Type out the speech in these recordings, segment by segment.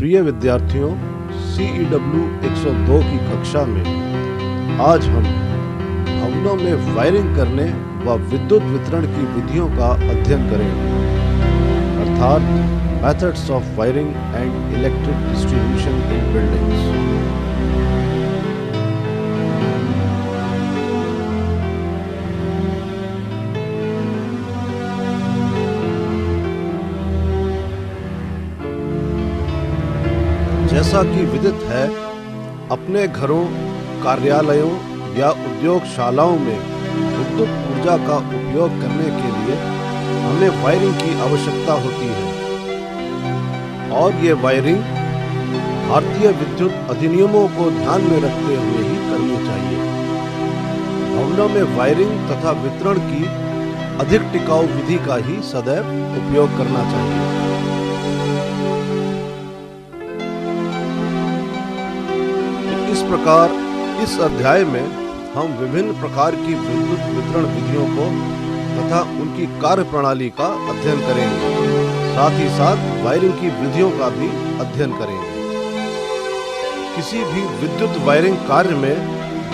प्रिय विद्यार्थियों, CEW 102 की कक्षा में आज हम भवनों में वायरिंग करने व विद्युत वितरण की विधियों का अध्ययन करेंगे, अर्थात methods of wiring and electric distribution in buildings. जैसा कि विदित है, अपने घरों, कार्यालयों या उद्योगशालाओं में विद्युत ऊर्जा का उपयोग करने के लिए हमें वायरिंग की आवश्यकता होती है और ये वायरिंग भारतीय विद्युत अधिनियमों को ध्यान में रखते हुए ही करनी चाहिए। भवनों में वायरिंग तथा वितरण की अधिक टिकाऊ विधि का ही सदैव उपयोग करना चाहिए। इस प्रकार इस अध्याय में हम विभिन्न प्रकार की विद्युत वितरण विधियों को तथा उनकी कार्यप्रणाली का अध्ययन करेंगे, साथ ही साथ वायरिंग की विधियों का भी अध्ययन करेंगे। किसी भी विद्युत वायरिंग कार्य में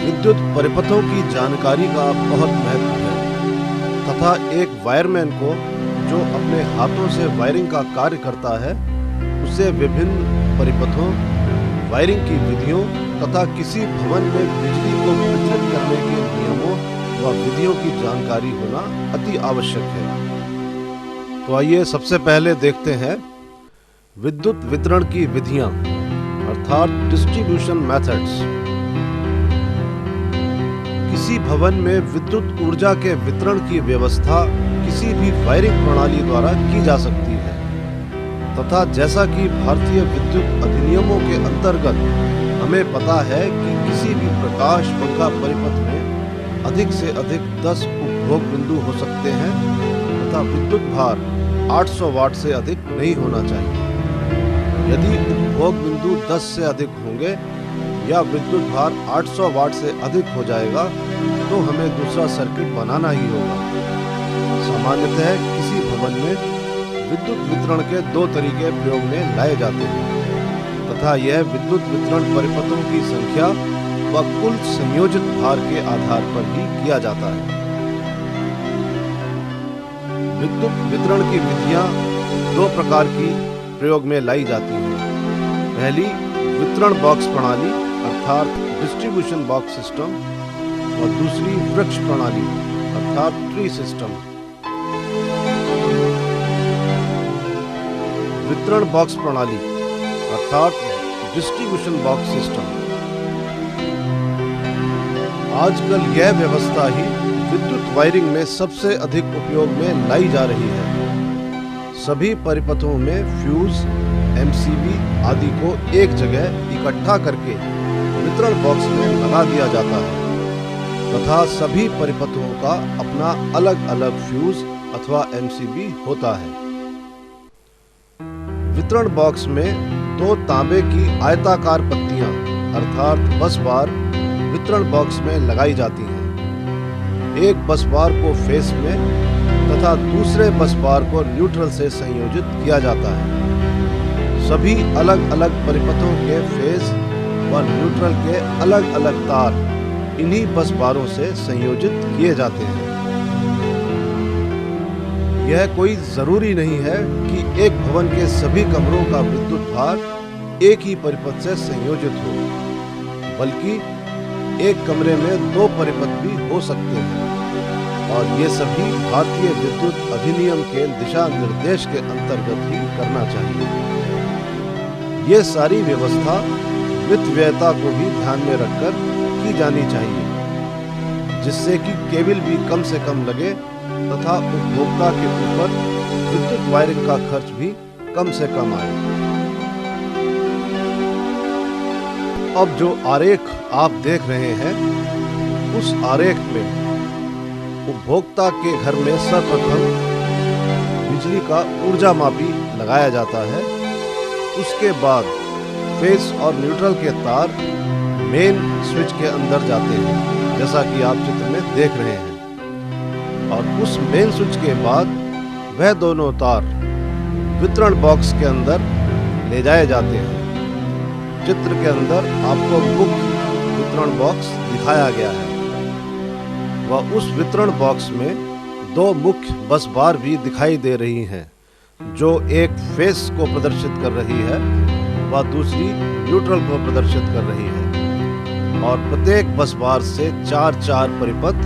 विद्युत परिपथों की जानकारी का बहुत महत्व है तथा एक वायरमैन को जो अपने हाथों से वायरिंग का कार्य करता है, उसे विभिन्न परिपथों, वायरिंग की विधियों तथा किसी भवन में बिजली को वितरित करने के नियमों व विधियों की जानकारी होना अति आवश्यक है। तो आइए सबसे पहले देखते हैं विद्युत वितरण की विधियां, अर्थात डिस्ट्रीब्यूशन मेथड्स। किसी भवन में विद्युत ऊर्जा के वितरण की व्यवस्था किसी भी वायरिंग प्रणाली द्वारा की जा सकती है तथा जैसा कि भारतीय विद्युत अधिनियमों के अंतर्गत हमें पता है कि किसी भी प्रकाश पंखा परिपथ में अधिक से अधिक 10 उपभोग बिंदु हो सकते हैं तथा विद्युत भार 800 वाट से अधिक नहीं होना चाहिए। यदि उपभोग बिंदु 10 से अधिक होंगे या विद्युत भार 800 वाट से अधिक हो जाएगा तो हमें दूसरा सर्किट बनाना ही होगा। सामान्यतः किसी भवन में विद्युत वितरण के दो तरीके प्रयोग में लाए जाते हैं तथा यह विद्युत वितरण परिपथों की संख्या व कुल संयोजित भार के आधार पर ही किया जाता है। विद्युत वितरण की विधियां दो प्रकार की प्रयोग में लाई जाती हैं। पहली वितरण बॉक्स प्रणाली अर्थात डिस्ट्रीब्यूशन बॉक्स सिस्टम और दूसरी वृक्ष प्रणाली अर्थात ट्री सिस्टम। वितरण बॉक्स प्रणाली अर्थात डिस्ट्रीब्यूशन बॉक्स सिस्टम। आजकल यह व्यवस्था ही विद्युत वायरिंग में सबसे अधिक उपयोग में लाई जा रही है। सभी परिपथों में फ्यूज, MCB आदि को एक जगह इकट्ठा करके वितरण बॉक्स में लगा दिया जाता है तथा सभी परिपथों का अपना अलग अलग फ्यूज अथवा MCB होता है। वितरण बॉक्स में दो तांबे की आयताकार पत्तियां अर्थात बस बार वितरण बॉक्स में लगाई जाती हैं। एक बस बार को फेस में तथा दूसरे बस बार को न्यूट्रल से संयोजित किया जाता है। सभी अलग अलग परिपथों के फेस व न्यूट्रल के अलग अलग तार इन्हीं बस बारों से संयोजित किए जाते हैं। यह कोई जरूरी नहीं है कि एक भवन के सभी कमरों का विद्युत भार एक ही परिपथ से संयोजित हो, बल्कि एक कमरे में दो परिपथ भी हो सकते हैं और ये सभी भारतीय विद्युत अधिनियम के दिशा निर्देश के अंतर्गत ही करना चाहिए। ये सारी व्यवस्था वित्त व्ययता को भी ध्यान में रखकर की जानी चाहिए, जिससे कि केबल भी कम से कम लगे तथा उपभोक्ता के ऊपर विद्युत वायरिंग का खर्च भी कम से कम आए। अब जो आरेख आप देख रहे हैं, उस आरेख में उपभोक्ता के घर में सर्वप्रथम बिजली का ऊर्जा मापी लगाया जाता है। उसके बाद फेस और न्यूट्रल के तार मेन स्विच के अंदर जाते हैं, जैसा कि आप चित्र में देख रहे हैं, और उस मेन स्विच के बाद वह दोनों तार वितरण बॉक्स के अंदर ले जाए जाते हैं। चित्र के अंदर आपको मुख्य वितरण बॉक्स दिखाया गया है व उस वितरण बॉक्स में दो मुख्य बस बार भी दिखाई दे रही हैं, जो एक फेस को प्रदर्शित कर रही है व दूसरी न्यूट्रल को प्रदर्शित कर रही है और प्रत्येक बस बार से 4-4 परिपथ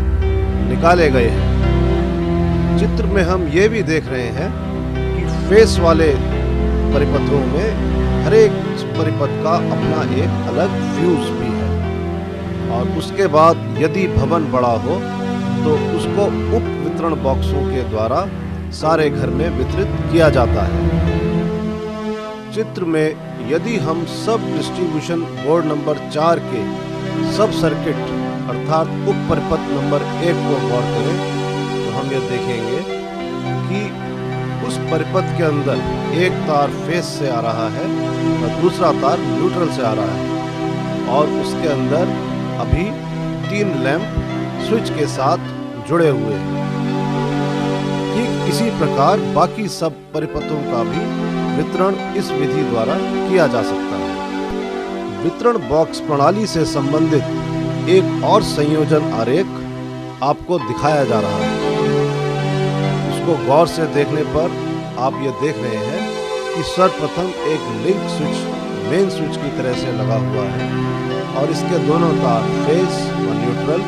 निकाले गए हैं। चित्र में हम ये भी देख रहे हैं कि फेस वाले परिपथों में हर एक परिपथ का अपना एक अलग फ्यूज भी है और उसके बाद यदि भवन बड़ा हो तो उसको उप वितरण बॉक्सों के द्वारा सारे घर में वितरित किया जाता है। चित्र में यदि हम सब डिस्ट्रीब्यूशन बोर्ड नंबर 4 के सब सर्किट अर्थात उप परिपथ नंबर 1 को गौर करें तो हम ये देखेंगे कि उस परिपथ के अंदर एक तार फेस से आ रहा है और दूसरा तार न्यूट्रल से आ रहा है और उसके अंदर अभी 3 लैंप स्विच के साथ जुड़े हुए हैं। ठीक इसी प्रकार बाकी सब परिपथों का भी वितरण इस विधि द्वारा किया जा सकता है। वितरण बॉक्स प्रणाली से संबंधित एक और संयोजन आरेख आपको दिखाया जा रहा है। इसको गौर से देखने पर आप ये देख रहे हैं कि सर्वप्रथम एक लिंक स्विच मेन स्विच की तरह से लगा हुआ है और इसके दोनों तार फेस और न्यूट्रल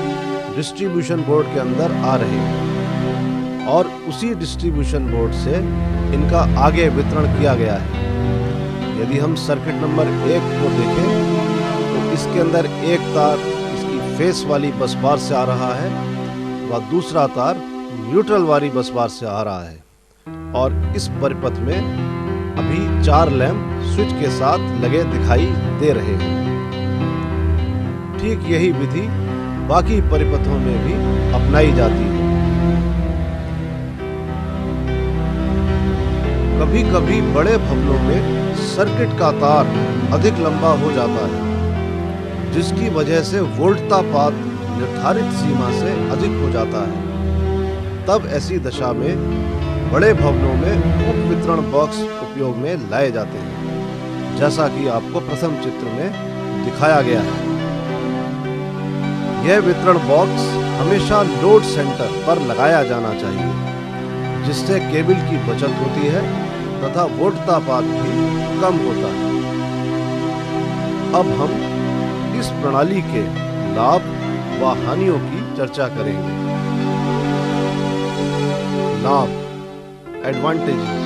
डिस्ट्रीब्यूशन बोर्ड के अंदर आ रहे हैं और उसी डिस्ट्रीब्यूशन बोर्ड से इनका आगे वितरण किया गया है। यदि हम सर्किट नंबर 1 को देखें तो इसके अंदर एक तार इसकी फेस वाली बस बार से आ रहा है व दूसरा तार न्यूट्रल वाली बस बार से आ रहा है और इस परिपथ में अभी 4 लैंप स्विच के साथ लगे दिखाई दे रहे हैं। ठीक यही विधि बाकी परिपथों में भी अपनाई जाती है। कभी कभी बड़े भवनों में सर्किट का तार अधिक लंबा हो जाता है, जिसकी वजह से वोल्टतापात निर्धारित सीमा से अधिक हो जाता है। तब ऐसी दशा में बड़े भवनों में उप वितरण बॉक्स उपयोग में लाए जाते हैं, जैसा कि आपको प्रथम चित्र में दिखाया गया है। यह वितरण बॉक्स हमेशा लोड सेंटर पर लगाया जाना चाहिए, जिससे केबल की बचत होती है तथा वोल्टतापात भी कम होता है। अब हम इस प्रणाली के लाभ व हानियों की चर्चा करेंगे। लाभ, एडवांटेजेस।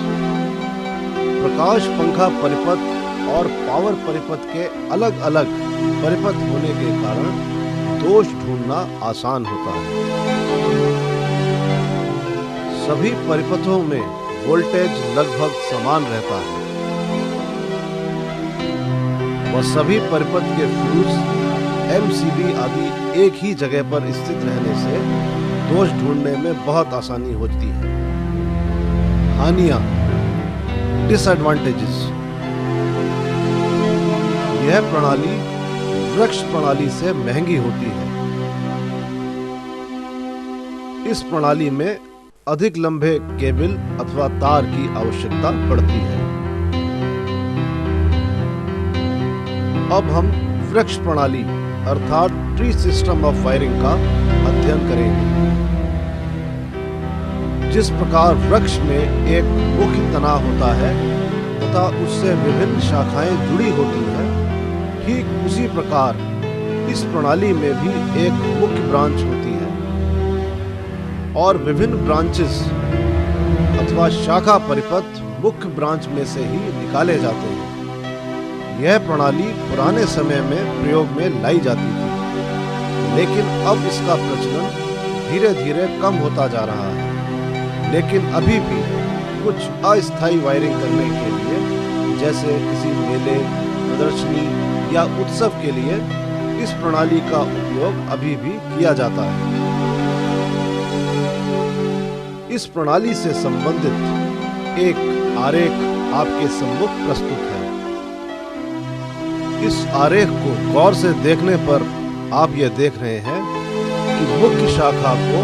प्रकाश पंखा परिपथ और पावर परिपथ के अलग अलग परिपथ होने के कारण दोष ढूंढना आसान होता है। सभी परिपथों में वोल्टेज लगभग समान रहता है व सभी परिपथ के फ्यूज, एमसीबी आदि एक ही जगह पर स्थित रहने से दोष ढूंढने में बहुत आसानी होती है। हानियां, डिसएडवांटेजेस। यह प्रणाली वृक्ष प्रणाली से महंगी होती है। इस प्रणाली में अधिक लंबे केबल अथवा तार की आवश्यकता पड़ती है। अब हम वृक्ष प्रणाली अर्थात ट्री सिस्टम ऑफ वायरिंग का अध्ययन करेंगे। जिस प्रकार वृक्ष में एक मुख्य तना होता है तथा उससे विभिन्न शाखाएं जुड़ी होती हैं, ठीक उसी प्रकार इस प्रणाली में भी एक मुख्य ब्रांच होती है और विभिन्न ब्रांचेस अथवा शाखा परिपथ मुख्य ब्रांच में से ही निकाले जाते हैं। यह प्रणाली पुराने समय में प्रयोग में लाई जाती थी, लेकिन अब इसका प्रचलन धीरे धीरे कम होता जा रहा है। लेकिन अभी भी कुछ अस्थायी वायरिंग करने के लिए, जैसे किसी मेले, प्रदर्शनी या उत्सव के लिए इस प्रणाली का उपयोग अभी भी किया जाता है। इस प्रणाली से संबंधित एक आरेख आपके सम्मुख प्रस्तुत है। इस आरेख को गौर से देखने पर आप यह देख रहे हैं कि मुख्य शाखा को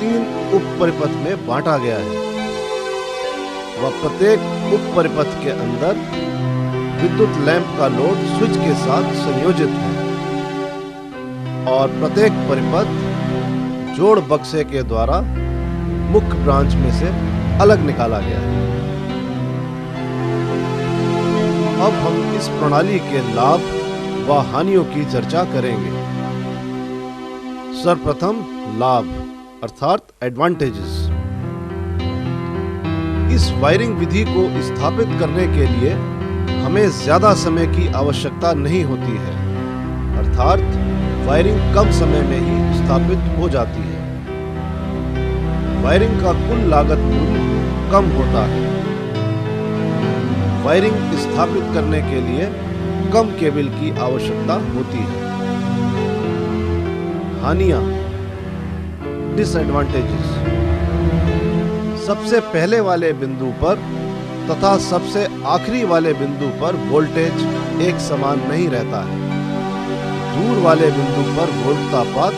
3 उप परिपथ में बांटा गया है व प्रत्येक उप परिपथ के अंदर विद्युत लैंप का लोड स्विच के साथ संयोजित है और प्रत्येक परिपथ जोड़ बक्से के द्वारा मुख्य ब्रांच में से अलग निकाला गया है। अब हम इस प्रणाली के लाभ व हानियों की चर्चा करेंगे। सर्वप्रथम लाभ अर्थात एडवांटेजेस। इस वायरिंग विधि को स्थापित करने के लिए हमें ज्यादा समय की आवश्यकता नहीं होती है, अर्थात वायरिंग कम समय में ही स्थापित हो जाती है। वायरिंग का कुल लागत मूल्य कम होता है। वायरिंग स्थापित करने के लिए कम केबल की आवश्यकता होती है। हानियां डिसएडवांटेजेस। सबसे पहले वाले बिंदु पर तथा सबसे आखिरी वाले बिंदु पर वोल्टेज एक समान नहीं रहता है। दूर वाले बिंदु पर वोल्टतापात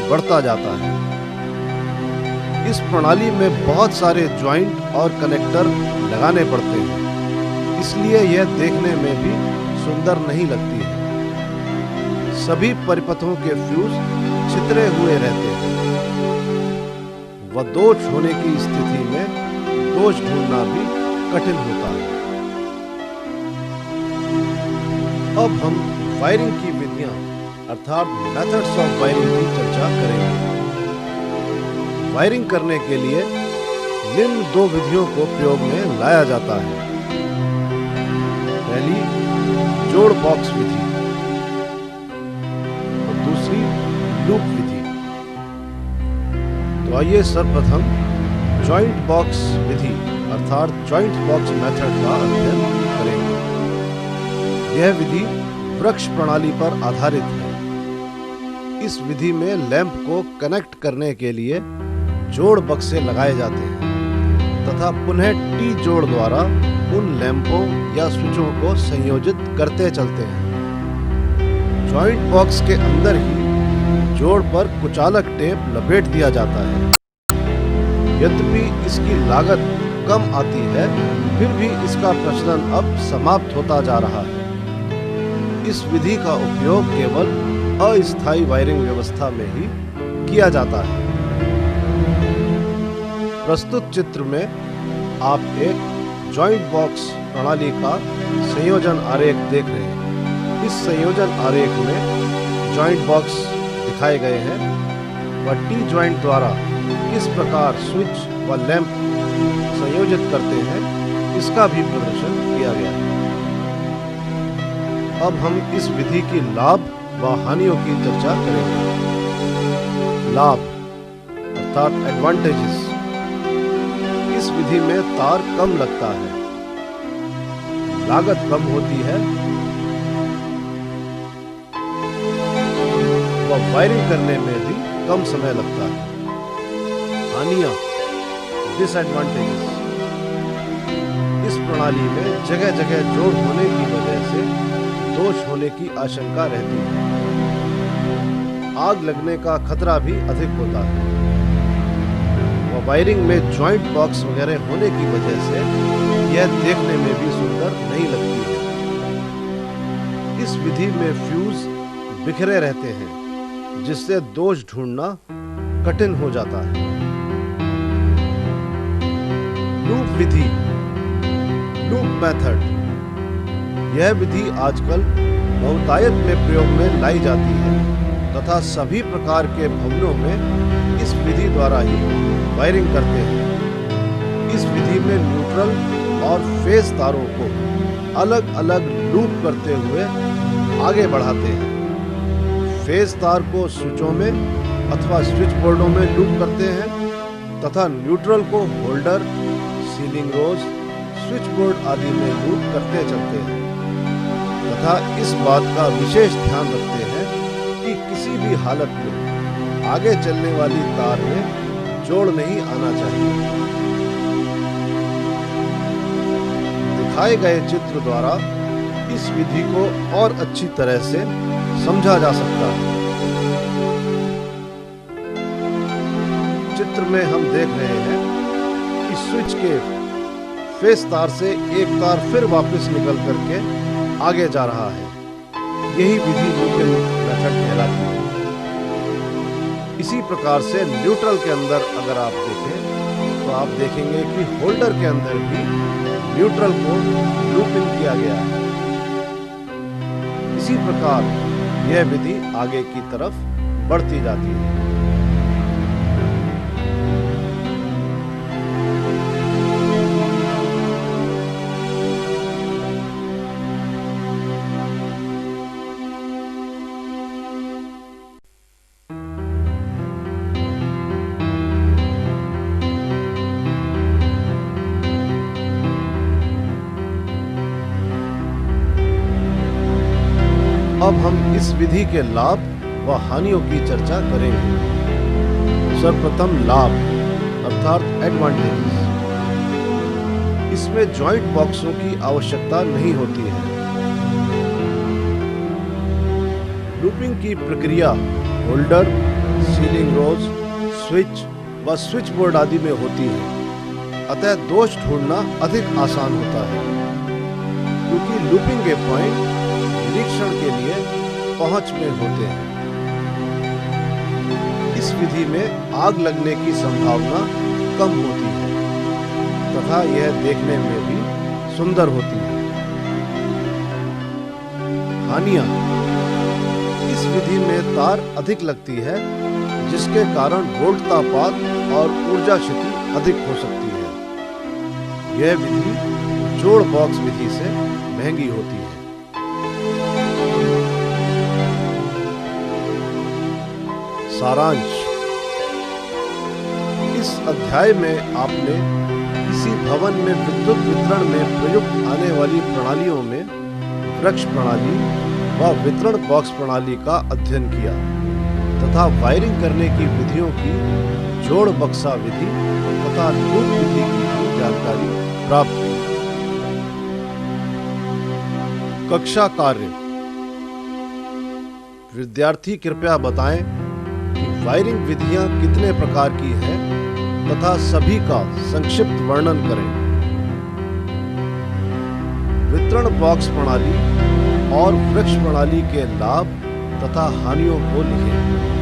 बढ़ता जाता है। इस प्रणाली में बहुत सारे ज्वाइंट और कनेक्टर लगाने पड़ते हैं, इसलिए यह देखने में भी सुंदर नहीं लगती है। सभी परिपथों के फ्यूज छितरे हुए रहते हैं व दोष होने की स्थिति में दोष ढूंढना भी कठिन होता है। अब हम वायरिंग की विधियां अर्थात मेथड्स ऑफ वायरिंग की चर्चा करेंगे। वायरिंग करने के लिए निम्न दो विधियों को प्रयोग में लाया जाता है। पहली जोड़ बॉक्स विधि और दूसरी लूप विधि। तो आइए सर्वप्रथम जॉइंट बॉक्स विधि अर्थात जॉइंट बॉक्स मेथड का अध्ययन करेंगे। यह विधि वृक्ष प्रणाली पर आधारित है। इस विधि में लैंप को कनेक्ट करने के लिए जोड़ बक्से लगाए जाते हैं तथा पुनः टी जोड़ द्वारा उन लैंपों या स्विचों को संयोजित करते चलते हैं। जॉइंट बॉक्स के अंदर ही जोड़ पर कुचालक टेप लपेट दिया जाता है। यद्यपि इसकी लागत कम आती है, फिर भी इसका प्रचलन अब समाप्त होता जा रहा है। इस विधि का उपयोग केवल अस्थायी वायरिंग व्यवस्था में ही किया जाता है। प्रस्तुत चित्र में आप एक जॉइंट बॉक्स प्रणाली का संयोजन आरेख देख रहे हैं। इस संयोजन आरेख में जॉइंट बॉक्स दिखाए गए हैं व टी जॉइंट द्वारा किस प्रकार स्विच व लैंप संयोजित करते हैं, इसका भी प्रदर्शन किया गया है। अब हम इस विधि की लाभ व हानियों की चर्चा करेंगे। लाभ अर्थात एडवांटेजेस। इस विधि में तार कम लगता है, लागत कम होती है व वायरिंग करने में भी कम समय लगता है। हानियां डिसएडवांटेजेस। इस प्रणाली में जगह जगह जोड़ होने की वजह से दोष होने की आशंका रहती है। आग लगने का खतरा भी अधिक होता है। वायरिंग में जॉइंट बॉक्स वगैरह होने की वजह से यह देखने में भी सुंदर नहीं लगती है। इस विधि में फ्यूज बिखरे रहते हैं, जिससे दोष ढूंढना कठिन हो जाता है। लूप विधि, लूप मेथड। यह विधि आजकल बहुतायत में प्रयोग में लाई जाती है तथा सभी प्रकार के भवनों में इस विधि द्वारा ही वायरिंग करते हैं। इस विधि में न्यूट्रल और फेज तारों को अलग अलग लूप करते हुए आगे बढ़ाते हैं। फेज तार को स्विचों में अथवा स्विच बोर्डों में लूप करते हैं तथा न्यूट्रल को होल्डर, सीलिंग रोज, स्विच बोर्ड आदि में लूप करते चलते हैं तथा इस बात का विशेष ध्यान रखते हैं कि किसी भी हालत में आगे चलने वाली तार में जोड़ नहीं आना चाहिए। दिखाए गए चित्र द्वारा इस विधि को और अच्छी तरह से समझा जा सकता है। चित्र में हम देख रहे हैं कि स्विच के फेस तार से एक तार फिर वापस निकल करके आगे जा रहा है। यही विधि लूपिंग मेथड कहलाती है। इसी प्रकार से न्यूट्रल के अंदर अगर आप देखें तो आप देखेंगे कि होल्डर के अंदर भी न्यूट्रल को लूपिंग किया गया है। इसी प्रकार यह विधि आगे की तरफ बढ़ती जाती है। अब हम इस विधि के लाभ व हानियों की चर्चा करेंगे। सर्वप्रथम लाभ अर्थात एडवांटेज। इसमें जॉइंट बॉक्सों की आवश्यकता नहीं होती है। लूपिंग की प्रक्रिया होल्डर, सीलिंग रोज, स्विच व स्विच बोर्ड आदि में होती है। अतः दोष ढूंढना अधिक आसान होता है, क्योंकि लूपिंग के पॉइंट निरीक्षण के लिए पहुंच में होते हैं। इस विधि में आग लगने की संभावना कम होती है तथा यह देखने में भी सुंदर होती है। हानियां। इस विधि में तार अधिक लगती है, जिसके कारण वोल्टतापात और ऊर्जा क्षति अधिक हो सकती है। यह विधि जोड़ बॉक्स विधि से महंगी होती है। सारांश। इस अध्याय में आपने किसी भवन में विद्युत वितरण में प्रयुक्त आने वाली प्रणालियों में वृक्ष प्रणाली व वितरण बॉक्स प्रणाली का अध्ययन किया तथा वायरिंग करने की विधियों की जोड़ बक्सा विधि तथा लूप विधि की जानकारी प्राप्त की। कक्षा कार्य। विद्यार्थी कृपया बताएं कि वायरिंग विधियां कितने प्रकार की हैं तथा सभी का संक्षिप्त वर्णन करें। वितरण बॉक्स प्रणाली और वृक्ष प्रणाली के लाभ तथा हानियों को लिखें।